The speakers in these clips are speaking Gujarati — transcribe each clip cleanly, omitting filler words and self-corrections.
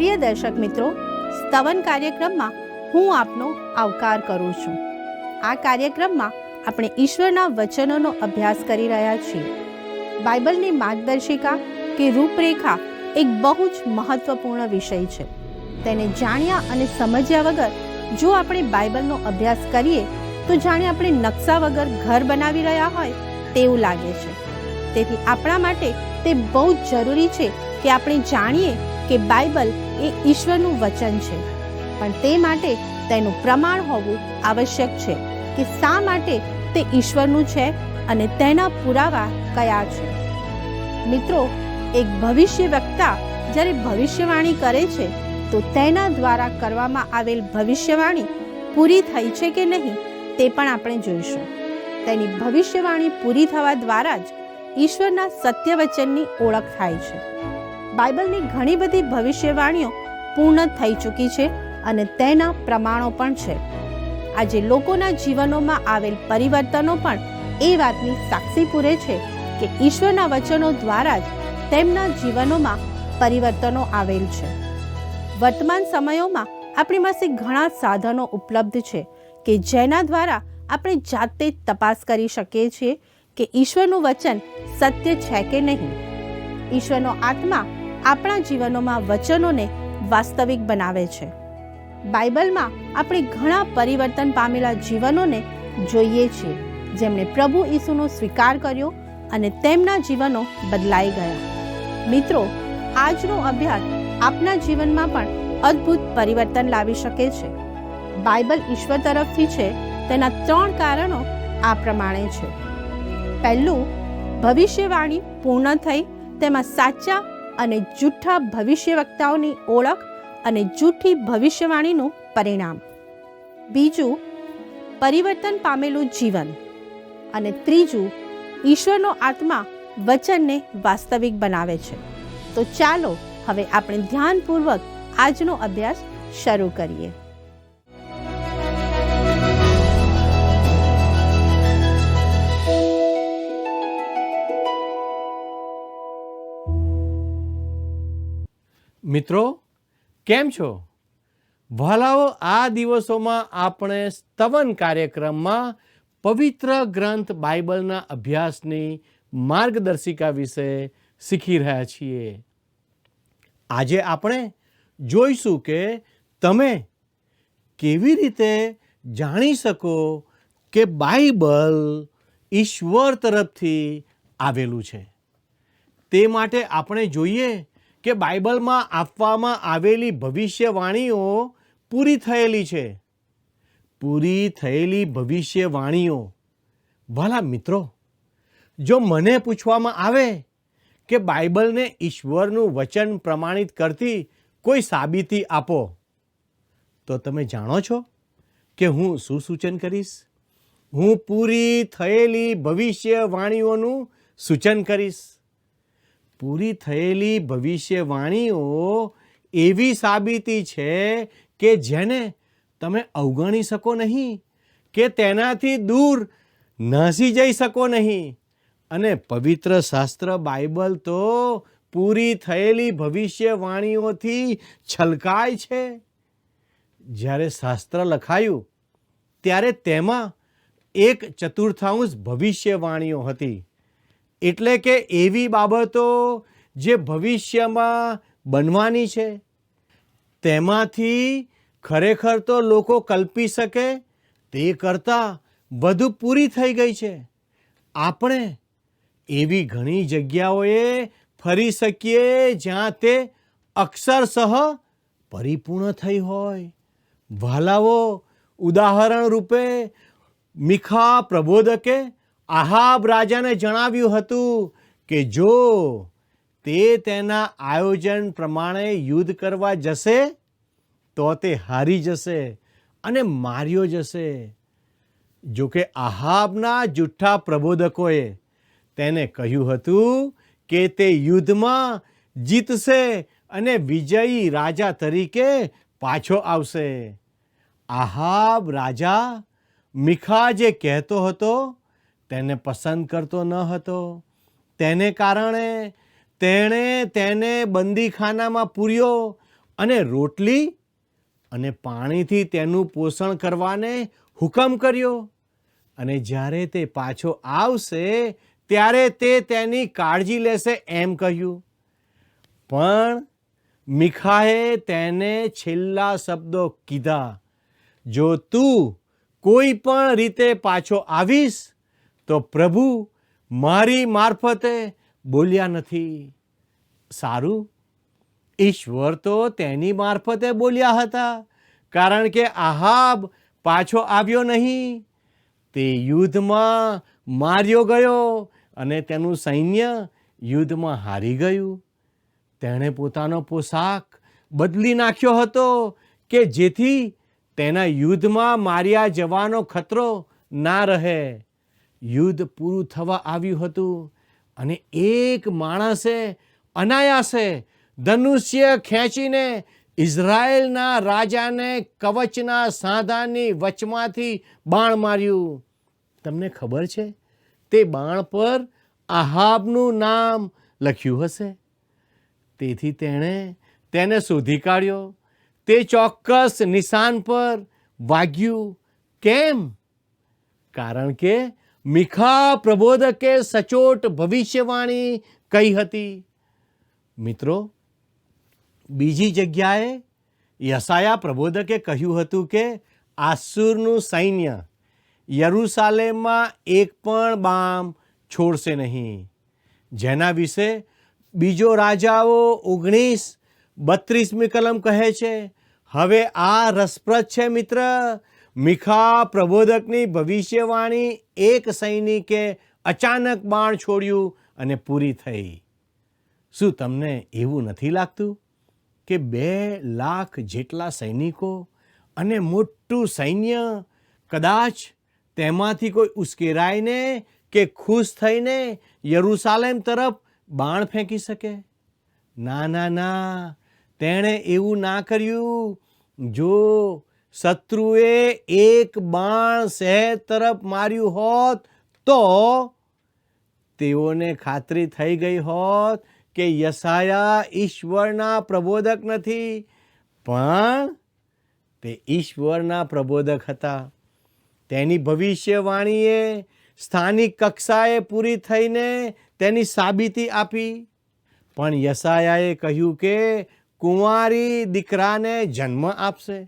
પ્રિય દર્શક મિત્રો, સ્તવન કાર્યક્રમમાં હું આપનો આવકાર કરું છું. આ કાર્યક્રમમાં આપણે ઈશ્વરના વચનોનો અભ્યાસ કરી રહ્યા છીએ. બાઇબલની માર્ગદર્શિકા કે રૂપરેખા એક બહુ જ મહત્વપૂર્ણ વિષય છે. તેને જાણ્યા અને સમજ્યા વગર જો આપણે બાઇબલનો અભ્યાસ કરીએ તો જાણે આપણે નકશા વગર ઘર બનાવી રહ્યા હોય તેવું લાગે છે. તેથી આપણા માટે તે બહુ જ જરૂરી છે કે આપણે જાણીએ કે બાઇબલ એ ઈશ્વરનું વચન છે, પણ તે માટે તેનું પ્રમાણ હોવું આવશ્યક છે કે શા માટે તે ઈશ્વરનું છે અને તેના પુરાવા કયા છે. મિત્રો, એક ભવિષ્ય વક્તા જ્યારે ભવિષ્યવાણી કરે છે તો તેના દ્વારા કરવામાં આવેલ ભવિષ્યવાણી પૂરી થઈ છે કે નહીં તે પણ આપણે જોઈશું. તેની ભવિષ્યવાણી પૂરી થવા દ્વારા જ ઈશ્વરના સત્ય વચનની ઓળખ થાય છે. બાઇબલની ઘણી બધી ભવિષ્યવાણીઓ પૂર્ણ થઈ ચૂકી છે અને તેના પ્રમાણો પણ છે. આજે લોકોના જીવનોમાં આવેલ પરિવર્તનો પણ એ વાતની સાક્ષી પૂરે છે કે ઈશ્વરના વચનો દ્વારા જ તેમના જીવનોમાં પરિવર્તનો આવેલ છે. વર્તમાન સમયોમાં આપણી પાસે ઘણા સાધનો ઉપલબ્ધ છે કે જેના દ્વારા આપણે જાતે તપાસ કરી શકીએ છીએ કે ઈશ્વરનું વચન સત્ય છે કે નહીં. ઈશ્વરનો આત્મા આપણા જીવનોમાં વચનોને વાસ્તવિક બનાવે છે. બાઇબલમાં આપણે ઘણા પરિવર્તન પામેલા જીવનોને જોઈએ છીએ જેમણે પ્રભુ ઈસુનો સ્વીકાર કર્યો અને તેમના જીવનો બદલાઈ ગયા. મિત્રો, આજનો અભ્યાસ આપના જીવનમાં પણ અદ્ભુત પરિવર્તન લાવી શકે છે. બાઇબલ ઈશ્વર તરફથી છે તેના 3 કારણો આ પ્રમાણે છે. પહેલું, ભવિષ્યવાણી પૂર્ણ થઈ તેમાં સાચા અને જૂઠા ભવિષ્યવક્તાઓની ઓળખ અને જૂઠી ભવિષ્યવાણીનું પરિણામ. બીજું, પરિવર્તન પામેલું જીવન. અને ત્રીજું, ઈશ્વરનો આત્મા વચનને વાસ્તવિક બનાવે છે. તો ચાલો હવે આપણે ધ્યાનપૂર્વક આજનો અભ્યાસ શરૂ કરીએ. મિત્રો, કેમ છો? વહાલાઓ, આ દિવસોમાં આપણે સ્તવન કાર્યક્રમમાં પવિત્ર ગ્રંથ બાઇબલના અભ્યાસની માર્ગદર્શિકા વિશે શીખી રહ્યા છીએ. આજે આપણે જોઈશું કે તમે કેવી રીતે જાણી શકો કે બાઇબલ ઈશ્વર તરફથી આવેલું છે. તે માટે આપણે જોઈએ કે બાઇબલમાં આપવામાં આવેલી ભવિષ્યવાણીઓ પૂરી થયેલી છે. પૂરી થયેલી ભવિષ્યવાણીઓ. ભલા મિત્રો, જો મને પૂછવામાં આવે કે બાઇબલને ઈશ્વરનું વચન પ્રમાણિત કરતી કોઈ સાબિતી આપો, તો તમે જાણો છો કે હું શું સૂચન કરીશ? હું પૂરી થયેલી ભવિષ્યવાણીઓનું સૂચન કરીશ. પૂરી થયેલી ભવિષ્યવાણીઓ એવી સાબિતી છે કે જેને તમે અવગણી શકો નહીં, કે તેનાથી દૂર નાસી જઈ શકો નહીં. અને પવિત્ર શાસ્ત્ર બાઇબલ તો પૂરી થયેલી ભવિષ્યવાણીઓથી છલકાય છે. જ્યારે શાસ્ત્ર લખાયું ત્યારે તેમાં 1/4 ભવિષ્યવાણીઓ હતી. એટલે કે એવી બાબતો જે ભવિષ્યમાં બનવાની છે. તેમાંથી ખરેખર તો લોકો કલ્પી શકે તે કરતાં વધુ પૂરી થઈ ગઈ છે. આપણે એવી ઘણી જગ્યાઓએ ફરી શકીએ જ્યાં તે અક્ષરશઃ પરિપૂર્ણ થઈ હોય. વહાલાઓ, ઉદાહરણ રૂપે મીખા પ્રબોધકે આહાબ રાજાને જણાવ્યું હતું કે જો તે તેના આયોજન પ્રમાણે યુદ્ધ કરવા જશે તો તે હારી જશે અને માર્યો જશે. જો કે આહાબના જૂઠા પ્રબોધકોએ તેને કહ્યું હતું કે તે યુદ્ધમાં જીતશે અને વિજયી રાજા તરીકે પાછો આવશે. આહાબ રાજા મીખા જે કહેતો હતો તેને પસંદ કરતો ન હતો. તેને કારણે તેણે તેને બંદીખાનામાં પૂર્યો અને રોટલી અને પાણીથી તેનું પોષણ કરવાને હુકમ કર્યો, અને જ્યારે તે પાછો આવશે ત્યારે તે તેની કાળજી લેશે એમ કહ્યું. પણ મીખાએ તેને છેલ્લા શબ્દો કીધા, જો તું કોઈ પણ રીતે પાછો આવીશ તો પ્રભુ મારી મારફતે બોલ્યા નથી. સારું, ઈશ્વર તો તેની મારફતે બોલ્યા હતા, કારણ કે આહાબ પાછો આવ્યો નહીં. તે યુદ્ધમાં માર્યો ગયો અને તેનું સૈન્ય યુદ્ધમાં હારી ગયું. તેણે પોતાનો પોશાક બદલી નાખ્યો હતો કે જેથી તેના યુદ્ધમાં માર્યા જવાનો ખતરો ના રહે. યુદ્ધ પૂરું થવા આવ્યું હતું અને એક માણસે અનાયાસે ધનુષ્ય ખેંચીને ઇઝરાયેલના રાજાને કવચના સાંધાની વચમાંથી બાણ માર્યું. તમને ખબર છે તે બાણ પર આહાબનું નામ લખ્યું હશે. તેથી તેણે તેને શોધી કાઢ્યો. તે ચોક્કસ નિશાન પર વાગ્યું. કેમ? કારણ કે મીખા પ્રબોધકે સચોટ ભવિષ્યવાણી કહી હતી. મિત્રો, બીજી જગ્યાએ યશાયા પ્રબોધકે કહ્યું હતું કે આસુરનું સૈન્ય યરૂશાલેમમાં એક પણ બામ છોડશે નહીં, જેના વિશે બીજો રાજાઓ 19:32 કલમ કહે છે. હવે આ રસપ્રદ છે મિત્ર. મીખા પ્રબોધકની ભવિષ્યવાણી એક સૈનિકે અચાનક બાણ છોડ્યું અને પૂરી થઈ. શું તમને એવું નથી લાગતું કે 2 લાખ જેટલા સૈનિકો અને મોટું સૈન્ય કદાચ તેમાંથી કોઈ ઉશ્કેરાઈને કે ખુશ થઈને યરૂશાલેમ તરફ બાણ ફેંકી શકે? ના ના ના, તેણે એવું ના કર્યું. જો શત્રુએ એક બાણ શહેર તરફ માર્યું હોત તો તેઓને ખાતરી થઈ ગઈ હોત કે યશાયા ઈશ્વરના પ્રબોધક નથી, પણ તે ઈશ્વરના પ્રબોધક હતા. તેની ભવિષ્યવાણીએ સ્થાનિક કક્ષાએ પૂરી થઈને તેની સાબિતી આપી. પણ યશાયાએ કહ્યું કે કુંવારી દીકરાને જન્મ આપશે.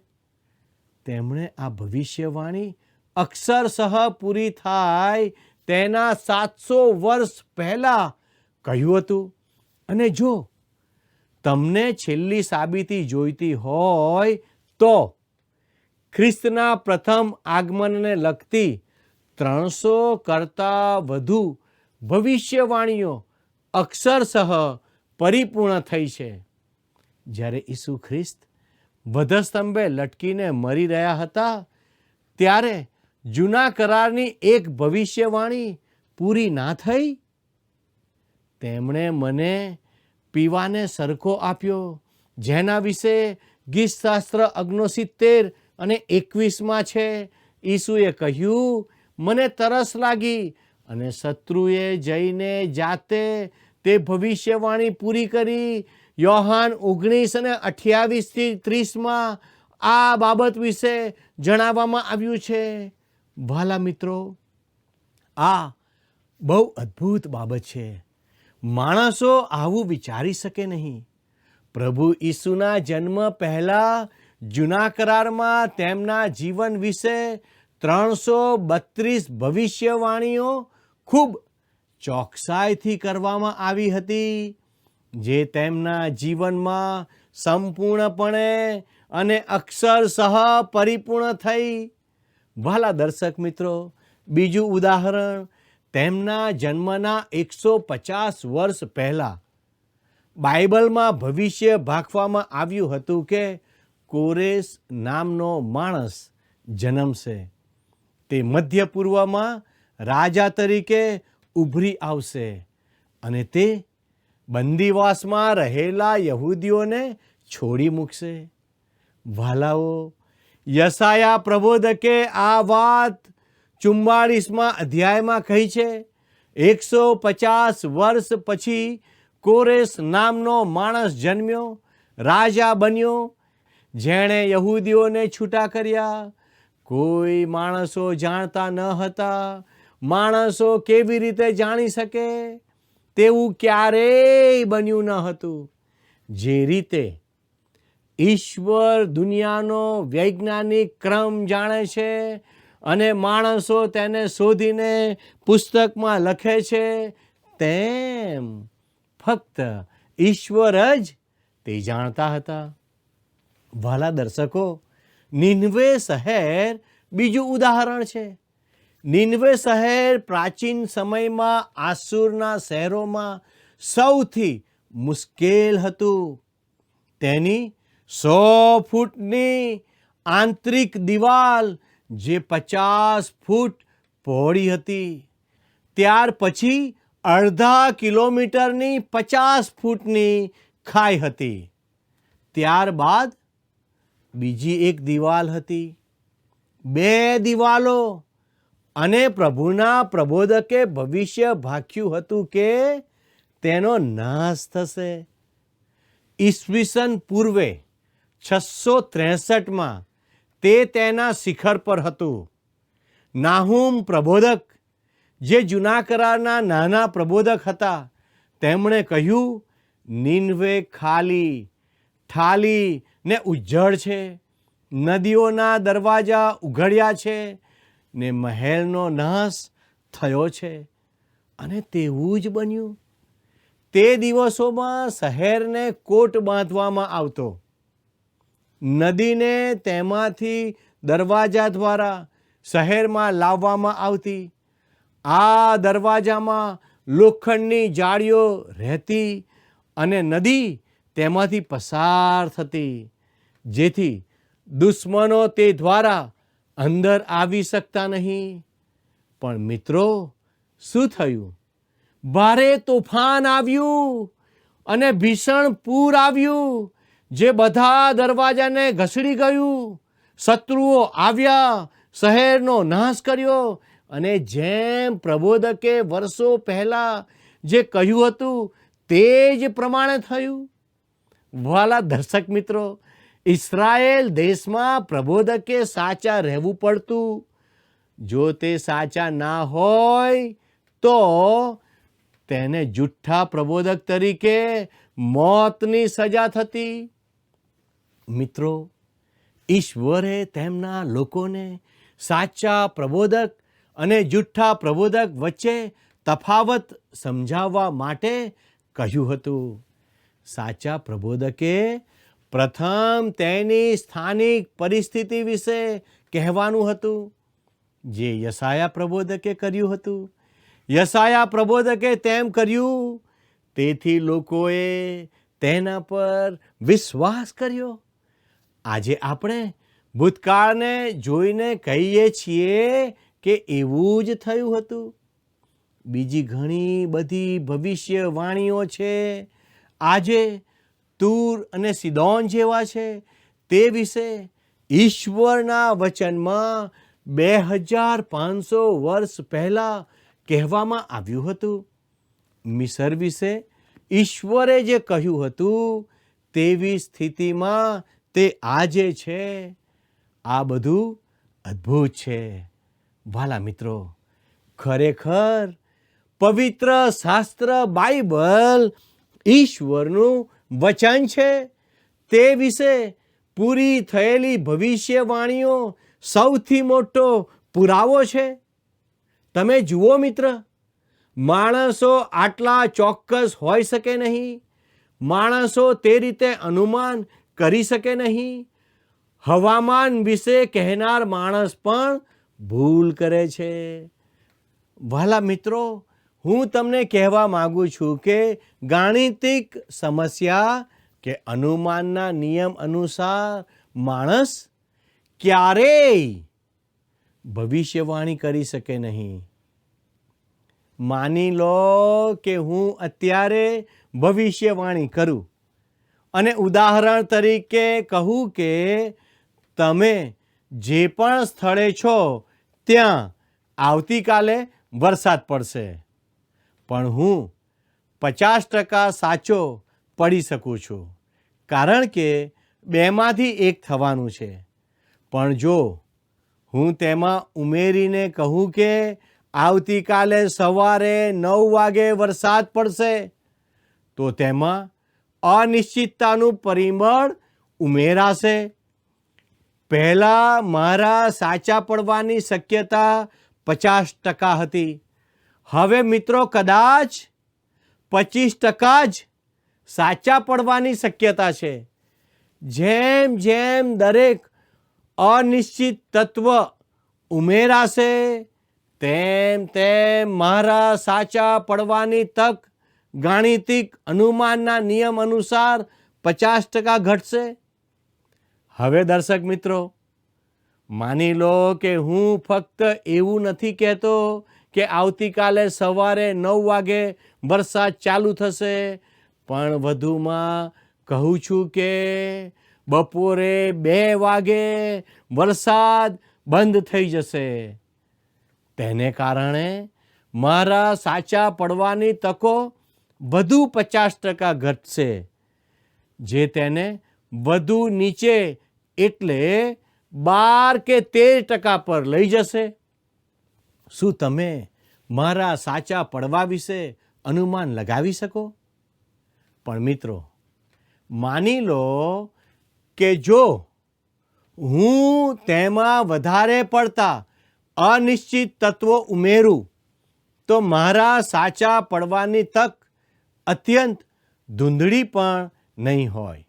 તેમણે આ ભવિષ્યવાણી અક્ષરશઃ પૂરી થાય તેના 700 વર્ષ પહેલા કહ્યું હતું. અને જો તમને છેલ્લી સાબિતી જોઈતી હોય તો ખ્રિસ્તના પ્રથમ આગમનને લગતી 300 કરતાં વધુ ભવિષ્યવાણીઓ અક્ષરશઃ પરિપૂર્ણ થઈ છે. જ્યારે ઈસુ ખ્રિસ્ત વધસ્તંભે લટકીને મરી રહ્યા હતા ત્યારે જૂના કરારની એક ભવિષ્યવાણી પૂરી ના થઈ? તેમણે મને પીવાને સરખો આપ્યો, જેના વિશે ગીતશાસ્ત્ર 69 અને 21 છે. ઈસુએ કહ્યું, મને તરસ લાગી, અને શત્રુએ જઈને જાતે તે ભવિષ્યવાણી પૂરી કરી. યોહાન 19:28-30 આ બાબત વિશે જણાવવામાં આવ્યું છે. ભાલા મિત્રો, આ બહુ અદ્ભુત બાબત છે. માણસો આવું વિચારી શકે નહીં. પ્રભુ ઈસુના જન્મ પહેલા જૂના કરારમાં તેમના જીવન વિશે 332 ભવિષ્યવાણીઓ ખૂબ ચોકસાઈથી કરવામાં આવી હતી, જે તેમના જીવનમાં સંપૂર્ણપણે અને અક્ષરશઃ પરિપૂર્ણ થઈ. વહાલા દર્શક મિત્રો, બીજું ઉદાહરણ, તેમના જન્મના 150 વર્ષ પહેલા બાઇબલમાં ભવિષ્ય ભાખવામાં આવ્યું હતું કે કોરેશ નામનો માણસ જન્મશે. તે મધ્ય પૂર્વમાં રાજા તરીકે ઉભરી આવશે અને તે બંદીવાસમાં રહેલા યહૂદીઓને છોડી મૂકશે. વાલાઓ, યશાયા પ્રબોધકે આ વાત 44મા અધ્યાયમાં કહી છે. 150 વર્ષ પછી કોરેશ નામનો માણસ જન્મ્યો રાજા બન્યો, જેણે યહૂદીઓને છૂટા કર્યા. કોઈ માણસો જાણતા ન હતા. માણસો કેવી રીતે જાણી શકે? તેવું ક્યારેય બન્યું ન હતું. જે રીતે ઈશ્વર દુનિયાનો વૈજ્ઞાનિક ક્રમ જાણે છે અને માણસો તેને શોધીને પુસ્તકમાં લખે છે, તેમ ફક્ત ઈશ્વર જ તે જાણતા હતા. વાલા દર્શકો, નીનવે શહેર બીજું ઉદાહરણ છે. નીનવે શહેર પ્રાચીન સમયમાં આસુરના શહેરોમાં સૌથી મુશ્કેલ હતું. તેની 100 ફૂટની આંતરિક દિવાલ જે 50 ફૂટ પહોળી હતી, ત્યાર પછી અડધા કિલોમીટરની 50 ફૂટની ખાઈ હતી. ત્યારબાદ બીજી એક દિવાલ હતી, 2 દિવાલો, અને પ્રભુના પ્રબોધકે ભવિષ્ય ભાખ્યું હતું કે તેનો નાશ થશે. ઈસવીસન પૂર્વે 663માં તે તેના શિખર પર હતું. નાહુમ પ્રબોધક, જે જૂના કરારના નાના પ્રબોધક હતા, તેમણે કહ્યું, નીનવે ખાલી, ઠાલી ને ઉજ્જડ છે. નદીઓના દરવાજા ઉઘડ્યા છે ને મહેલનો નાશ થયો છે. અને તેવું જ બન્યું. તે દિવસોમાં શહેરને કોટ બાંધવામાં આવતો. નદીને તેમાંથી દરવાજા દ્વારા શહેરમાં લાવવામાં આવતી. આ દરવાજામાં લોખંડની જાળીઓ રહેતી અને નદી તેમાંથી પસાર થતી, જેથી દુશ્મનો તે દ્વારા અંદર આવી શકતા નહીં. પણ મિત્રો, શું થયું? ભારે તોફાન આવ્યું અને ભીષણ પૂર આવ્યું, જે બધા દરવાજાને ઘસડી ગયું. શત્રુઓ આવ્યા, શહેરનો નાશ કર્યો, અને જેમ પ્રબોધકે વર્ષો પહેલા જે કહ્યું હતું તે જ પ્રમાણે થયું. વાલા દર્શક મિત્રો, ઇસ્રાયેલ દેશમાં પ્રબોધકે સાચા રહેવું પડતું. જો તે સાચા ના હોય તો તેને જુઠ્ઠા પ્રબોધક તરીકે મોતની સજા થતી. મિત્રો, ઈશ્વરે તેમના લોકોને સાચા પ્રબોધક અને જુઠ્ઠા પ્રબોધક વચ્ચે તફાવત સમજાવવા માટે કહ્યું હતું. સાચા પ્રબોધકે પ્રથમ તેની સ્થાનિક પરિસ્થિતિ વિશે કહેવાનું હતું, જે યશાયા પ્રબોધકે કર્યું હતું. યશાયા પ્રબોધકે તેમ કર્યું, તેથી લોકોએ તેના પર વિશ્વાસ કર્યો. આજે આપણે ભૂતકાળને જોઈને કહીએ છીએ કે એવું જ થયું હતું. બીજી ઘણી બધી ભવિષ્યવાણીઓ છે. આજે તૂર અને સિદોન જેવા છે, તે વિશે ઈશ્વરના વચનમાં 2500 વર્ષ પહેલાં કહેવામાં આવ્યું હતું. મિસર વિશે ઈશ્વરે જે કહ્યું હતું તેવી સ્થિતિમાં તે આજે છે. આ બધું અદ્ભુત છે. વાલા મિત્રો, ખરેખર પવિત્ર શાસ્ત્ર બાઇબલ ઈશ્વરનું વચન છે. તે વિશે પૂરી થયેલી ભવિષ્યવાણીઓ સૌથી મોટો પુરાવો છે. તમે જુઓ મિત્ર, માણસો આટલા ચોક્કસ હોઈ શકે નહીં. માણસો તે રીતે અનુમાન કરી શકે નહીં. હવામાન વિશે કહેનાર માણસ પણ ભૂલ કરે છે. વાલા મિત્રો, હું તમને કહેવા માંગુ છું કે ગાણિતિક સમસ્યા કે અનુમાનના નિયમ અનુસાર માણસ ક્યારેય ભવિષ્યવાણી કરી શકે નહીં. માની લો કે હું અત્યારે ભવિષ્યવાણી કરું અને ઉદાહરણ તરીકે કહું કે તમે જે પણ સ્થળે છો ત્યાં આવતીકાલે વરસાદ પડશે, પણ હું 50% સાચો પડી શકું છું. કારણ કે બેમાંથી એક થવાનું છે. પણ જો હું તેમાં ઉમેરીને કહું કે આવતીકાલે સવારે 9 વાગે વરસાદ પડશે, તો તેમાં અનિશ્ચિતતાનું પરિબળ ઉમેરાશે. પહેલાં મારા સાચા પડવાની શક્યતા 50% હતી. હવે મિત્રો કદાચ 25% જ સાચા પડવાની શક્યતા છે. જેમ જેમ દરેક અનિશ્ચિત તત્વ ઉમેરાશે તેમ તેમ મારા સાચા પડવાની તક ગાણિતિક અનુમાનના નિયમ અનુસાર 50% ઘટશે. હવે દર્શક મિત્રો, માની લો કે હું ફક્ત એવું નથી કહેતો કે આવતીકાલે સવારે 9 વાગે વરસાદ ચાલુ થશે, પણ વધુમાં કહું છું કે બપોરે 2 વાગે વરસાદ બંધ થઈ જશે. તેને કારણે મારા સાચા પડવાની તકો વધુ 50% ઘટશે, જે તેને વધુ નીચે એટલે 12 કે 13% પર લઈ જશે. શું તમે મારા સાચા પડવા વિશે અનુમાન લગાવી શકો? પણ મિત્રો, માની લો કે જો હું તેમાં વધારે પડતા અનિશ્ચિત તત્વો ઉમેરું તો મારા સાચા પડવાની તક અત્યંત ધૂંધળી પણ નહીં હોય.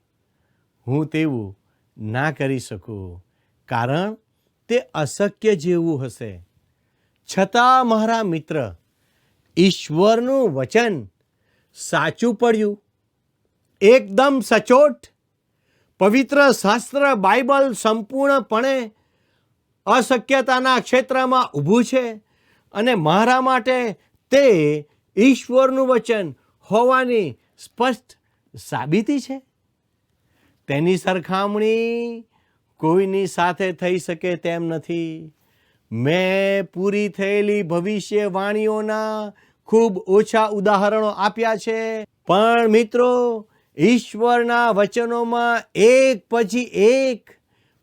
હું તેવું ના કરી શકું, કારણ તે અશક્ય જેવું હશે. છતાં મારા મિત્ર, ઈશ્વરનું વચન સાચું પડ્યું, એકદમ સચોટ. પવિત્ર શાસ્ત્ર બાઇબલ સંપૂર્ણપણે અશક્યતાના ક્ષેત્રમાં ઊભું છે અને મારા માટે તે ઈશ્વરનું વચન હોવાની સ્પષ્ટ સાબિતી છે. તેની સરખામણી કોઈની સાથે થઈ શકે તેમ નથી. મેં પૂરી થયેલી ભવિષ્યવાણીઓના ખૂબ ઓછા ઉદાહરણો આપ્યા છે, પણ મિત્રો, ઈશ્વરના વચનોમાં એક પછી એક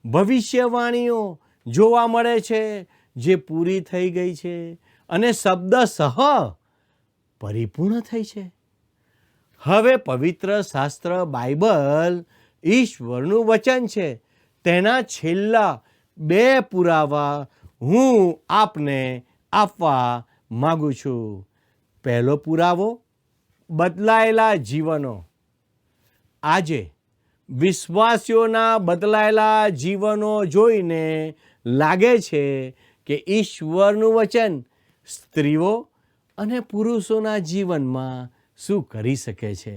ભવિષ્યવાણીઓ જોવા મળે છે જે પૂરી થઈ ગઈ છે અને શબ્દસહ પરિપૂર્ણ થઈ છે. હવે પવિત્ર શાસ્ત્ર બાઇબલ ઈશ્વરનું વચન છે. તેના છેલ્લા 2 પુરાવા હું આપને આપવા માગું છું. પહેલો પુરાવો, બદલાયેલા જીવનો. આજે વિશ્વાસીઓના બદલાયેલા જીવનો જોઈને લાગે છે કે ઈશ્વરનું વચન સ્ત્રીઓ અને પુરુષોના જીવનમાં શું કરી શકે છે.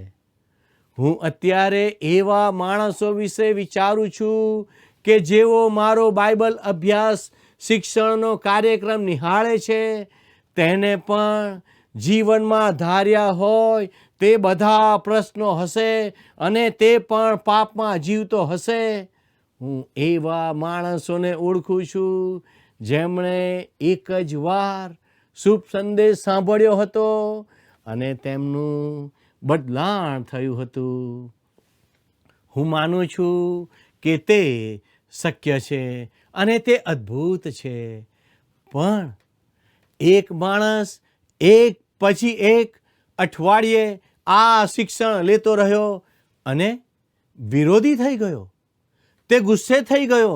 હું અત્યારે એવા માણસો વિશે વિચારું છું કે જેઓ મારો બાઇબલ અભ્યાસ શિક્ષણનો કાર્યક્રમ નિહાળે છે. તેને પણ જીવનમાં ધાર્યા હોય તે બધા પ્રશ્નો હશે અને તે પણ પાપમાં જીવતો હશે. હું એવા માણસોને ઓળખું છું જેમણે એક જ વાર શુભ સંદેશ સાંભળ્યો હતો અને તેમનું બદલાણ થયું હતું. હું માનું છું કે તે શક્ય છે અને તે અદ્ભુત છે. પણ એક માણસ એક પછી એક અઠવાડિયે આ શિક્ષણ લેતો રહ્યો અને વિરોધી થઈ ગયો. તે ગુસ્સે થઈ ગયો.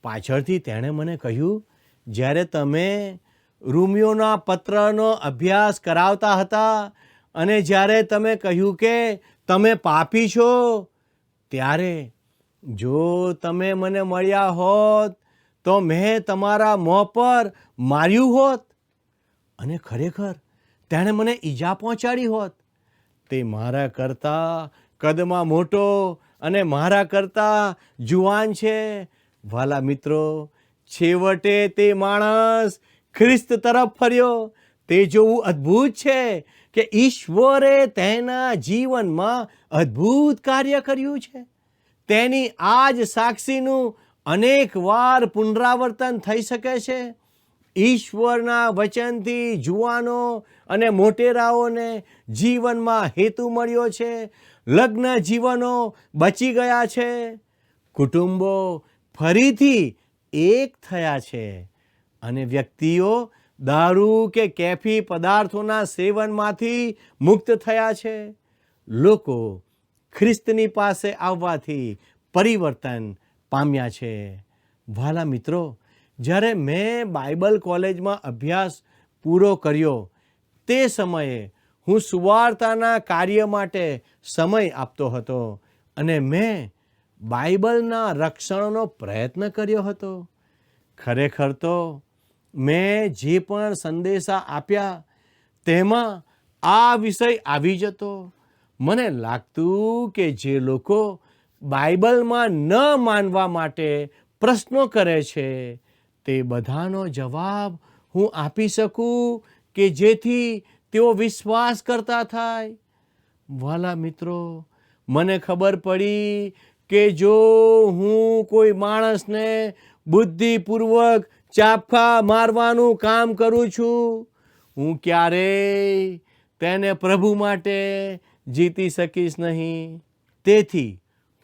પાછળથી તેણે મને કહ્યું, જ્યારે તમે રોમિયોના પત્રનો અભ્યાસ કરાવતા હતા અને જ્યારે તમે કહ્યું કે તમે પાપી છો, ત્યારે જો તમે મને મળ્યા હોત તો મેં તમારા મોં પર માર્યું હોત અને ખરેખર તેણે મને ઈજા પહોંચાડી હોત. તે મારા કરતાં કદમાં મોટો અને મારા કરતાં જુવાન છે. વાલા મિત્રો, છેવટે તે માણસ ખ્રિસ્ત તરફ ફર્યો. તે જોવું અદ્ભુત છે કે ઈશ્વરે તેના જીવનમાં અદ્ભુત કાર્ય કર્યું છે. તેની આ જ સાક્ષીનું અનેક વાર પુનરાવર્તન થઈ શકે છે. ઈશ્વરના વચનથી જુવાનો અને મોટેરાઓને જીવનમાં હેતુ મળ્યો છે. લગ્ન જીવનો બચી ગયા છે, કુટુંબો ફરીથી એક થયા છે અને વ્યક્તિઓ દારૂ કે કેફી પદાર્થોના સેવનમાંથી મુક્ત થયા છે. લોકો ખ્રિસ્તની પાસે આવવાથી પરિવર્તન પામ્યા છે. વહાલા મિત્રો, જ્યારે મેં બાઇબલ કોલેજમાં અભ્યાસ પૂરો કર્યો તે સમયે હું સુવાર્તાના કાર્ય માટે સમય આપતો હતો અને મેં બાઇબલના રક્ષણનો પ્રયત્ન કર્યો હતો. ખરેખર તો મેં જે પણ સંદેશા આપ્યા તેમાં આ વિષય આવી જતો. મને લાગતું કે જે લોકો બાઇબલમાં ન માનવા માટે પ્રશ્નો કરે છે તે બધાનો જવાબ હું આપી શકું કે જેથી તેઓ વિશ્વાસ કરતા થાય. વહાલા મિત્રો, મને ખબર પડી કે જો હું કોઈ માણસને બુદ્ધિપૂર્વક ચાપખા મારવાનું કામ કરું છું, હું ક્યારેય તેને પ્રભુ માટે જીતી શકીશ નહીં. તેથી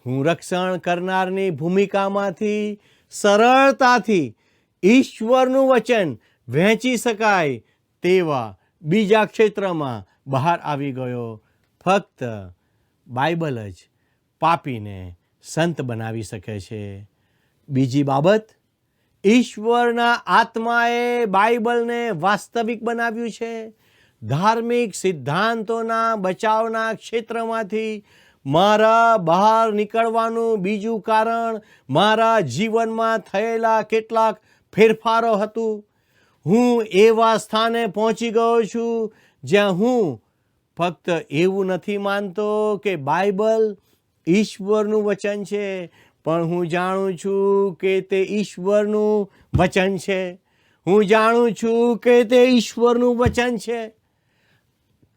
હું રક્ષણ કરનારની ભૂમિકામાંથી સરળતાથી ઈશ્વરનું વચન વહેંચી શકાય તેવા બીજા ક્ષેત્રમાં બહાર આવી ગયો. ફક્ત બાઇબલ જ પાપીને સંત બનાવી શકે છે. બીજી બાબત, ઈશ્વરના આત્માએ બાઇબલને વાસ્તવિક બનાવ્યું છે. ધાર્મિક સિદ્ધાંતોના બચાવના ક્ષેત્રમાંથી મારા બહાર નીકળવાનું બીજું કારણ મારા જીવનમાં થયેલા કેટલાક ફેરફારો હતું. હું એવા સ્થાને પહોંચી ગયો છું જ્યાં હું ફક્ત એવું નથી માનતો કે બાઇબલ ઈશ્વરનું વચન છે, પણ હું જાણું છું કે તે ઈશ્વરનું વચન છે. હું જાણું છું કે તે ઈશ્વરનું વચન છે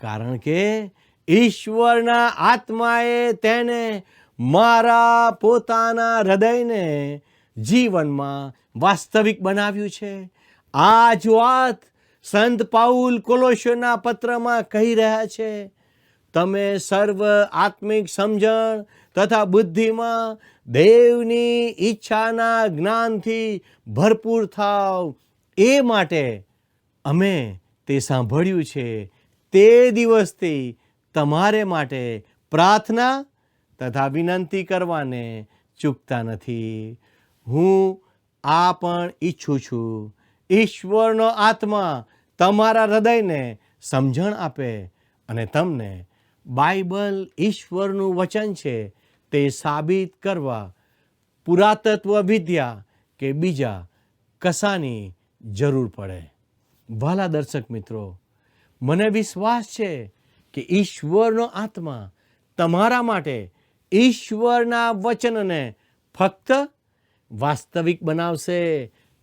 કારણ કે ઈશ્વરના આત્માએ તેને મારા પોતાના હૃદયને જીવનમાં વાસ્તવિક બનાવ્યું છે. આ જ વાત સંત પાઉલ કોલોસ્યોના પત્રમાં કહી રહ્યા છે. તમે સર્વ આત્મિક સમજણ તથા બુદ્ધિમાં દેવની ઈચ્છાના જ્ઞાનથી ભરપૂર થાવ, એ માટે અમે તે સાંભળ્યું છે. તે દિવસથી તમારે માટે પ્રાર્થના તથા વિનંતી કરવાને ચૂકતા નથી. હું આ પણ ઈચ્છું છું, ઈશ્વરનો આત્મા તમારા હૃદયને સમજણ આપે અને તમને બાઇબલ ઈશ્વરનું વચન છે તે સાબિત કરવા પુરાતત્વ વિદ્યા કે બીજા કશાની જરૂર પડે. વહાલા દર્શક મિત્રો, મને વિશ્વાસ છે કે ઈશ્વરનો આત્મા તમારા માટે ઈશ્વરના વચનને ફક્ત વાસ્તવિક બનાવશે,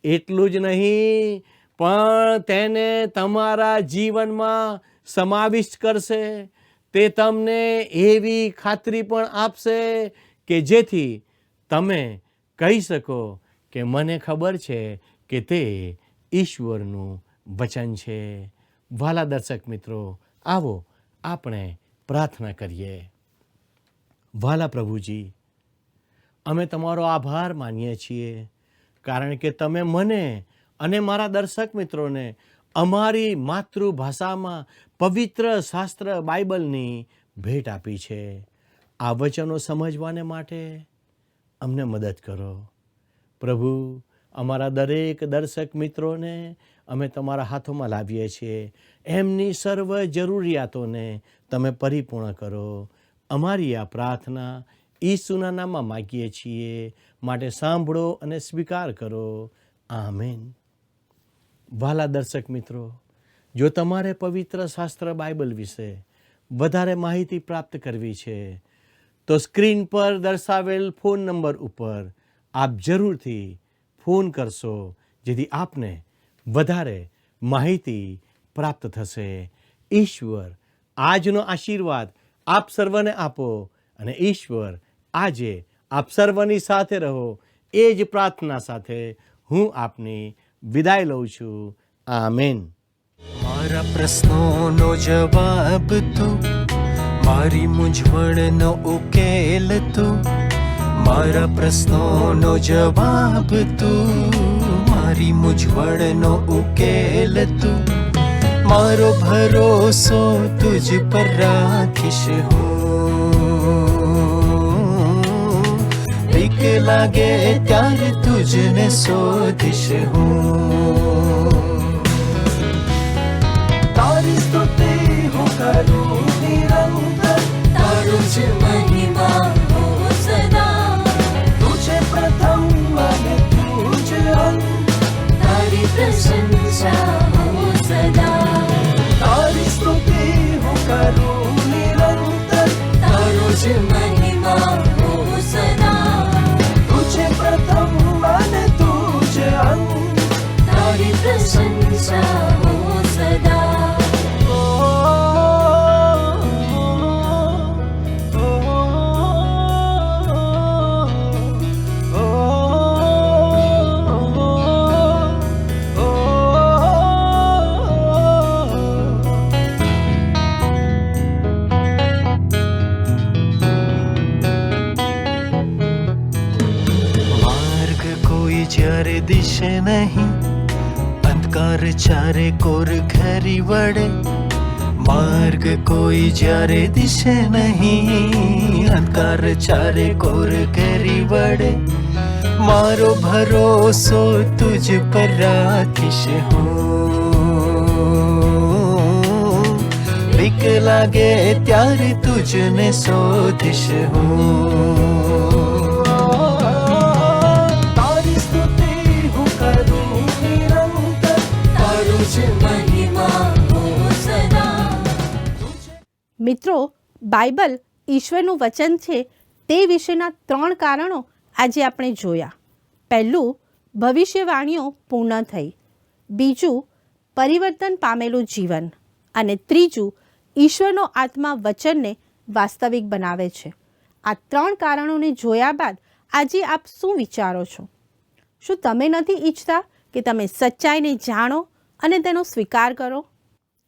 એટલું જ નહીં પણ તેને તમારા જીવનમાં સમાવિષ્ટ કરશે. તે તમને એવી ખાતરી પણ આપશે કે જેથી તમે કહી શકો કે મને ખબર છે કે તે ઈશ્વરનું વચન છે. વહાલા દર્શક મિત્રો, આવો આપણે પ્રાર્થના કરીએ. વહાલા પ્રભુજી, અમે તમારો આભાર માનીએ છીએ કારણ કે તમે મને અને મારા દર્શક મિત્રોને અમારી માતૃભાષામાં પવિત્ર શાસ્ત્ર બાઇબલની ભેટ આપી છે. આ વચનો સમજવાને માટે અમને મદદ કરો. પ્રભુ, અમારા દરેક દર્શક મિત્રોને અમે તમારા હાથોમાં લાવીએ છીએ. એમની સર્વ જરૂરિયાતોને તમે પરિપૂર્ણ કરો. અમારી આ પ્રાર્થના ઈસુના નામમાં માગીએ છીએ, માટે સાંભળો અને સ્વીકાર કરો. આમેન. વહાલા દર્શક મિત્રો, જો તમારે પવિત્ર શાસ્ત્ર બાઇબલ વિશે વધારે માહિતી પ્રાપ્ત કરવી છે તો સ્ક્રીન પર દર્શાવેલ ફોન નંબર ઉપર આપ જરૂરથી ફોન કરશો, જેથી આપને વધારે માહિતી પ્રાપ્ત થશે. ઈશ્વર આજનો આશીર્વાદ આપ સર્વને આપો અને ઈશ્વર આજે આપ સર્વની સાથે રહો. એ જ પ્રાર્થના સાથે હું આપની વિદાય લઉં છું. આમેન. મારા પ્રશ્નોનો જવાબ તું મારી મૂંઝવણનો ઉકેલ તું, મારા પ્રશ્નોનો જવાબ તું, મારી મૂંઝવણનો ઉકેલ તું, મારો ભરોસો તુજ પર રાખીશ હું, બીક લાગે ત્યારે તુજને શોધીશ હું, તારી સ્તુતિ હું કરું નિરંતર, તારું જ મહિમા હો સદા, તુજે પ્રથમ અને તુજ અંત, તારી પ્રશંસા હો સદા, તારી સ્તુતિ હું કરું નિરંતર, તારું જ મહિમા હો સદા, તુજે પ્રથમ અને તુજ અંત, તારી પ્રશંસા હો સદા. જ્યારે દિશે નહીં, અંધકાર ચારે કોર ઘેરી વળે, માર્ગ કોઈ જ્યારે દિશે નહીં, અંધકાર ચારે કોર ઘેરી વળે, મારો ભરોસો તુજ પર રાખીશ હું, બીક લાગે ત્યારે તુજને શોધીશ હું, મિત્રો, બાઇબલ ઈશ્વરનું વચન છે તે વિશેના 3 કારણો આજે આપણે જોયા. પહેલું, ભવિષ્યવાણીઓ પૂર્ણ થઈ. બીજું, પરિવર્તન પામેલું જીવન. અને ત્રીજું, ઈશ્વરનો આત્મા વચનને વાસ્તવિક બનાવે છે. આ 3 કારણોને જોયા બાદ આજે આપ શું વિચારો છો? શું તમે નથી ઈચ્છતા કે તમે સચ્ચાઈને જાણો અને તેનો સ્વીકાર કરો?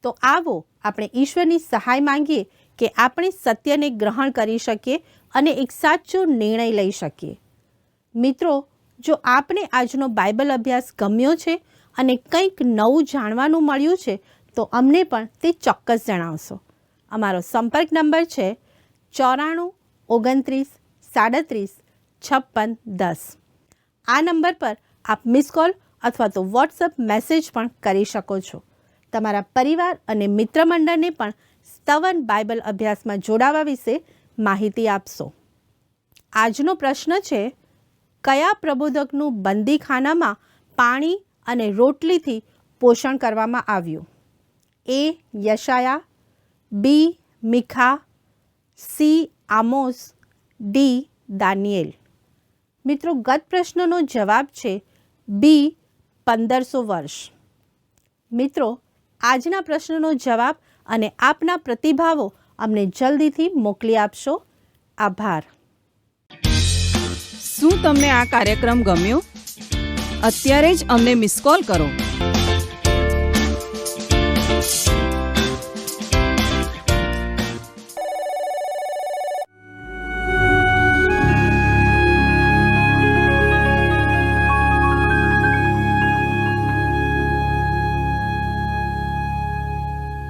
તો આવો આપણે ઈશ્વરની સહાય માંગીએ કે આપણે સત્યને ગ્રહણ કરી શકીએ અને એક સાચો નિર્ણય લઈ શકીએ. મિત્રો, જો આપને આજનો બાઇબલ અભ્યાસ ગમ્યો છે અને કંઈક નવું જાણવાનું મળ્યું છે તો અમને પણ તે ચોક્કસ જણાવશો. અમારો સંપર્ક નંબર છે 94 29 37 56 10. આ નંબર પર આપ મિસ કોલ અથવા તો વોટ્સઅપ મેસેજ પણ કરી શકો છો. તમારા પરિવાર અને મિત્ર મંડળને પણ સ્તવન બાઇબલ અભ્યાસમાં જોડાવા વિશે માહિતી આપશો. આજનો પ્રશ્ન છે, કયા પ્રબોધકનું બંદીખાનામાં પાણી અને રોટલીથી પોષણ કરવામાં આવ્યું? એ. યશાયા, બી. મીખા, સી. આમોસ, ડી. દાનિયેલ. મિત્રો, ગત પ્રશ્નનો જવાબ છે બી. 1500 વર્ષ. મિત્રો, આજના પ્રશ્નનો જવાબ અને આપના પ્રતિભાવો અમને જલ્દીથી મોકલી આપશો. આભાર. શું તમને આ કાર્યક્રમ ગમ્યો? અત્યારે જ અમને મિસ કોલ કરો.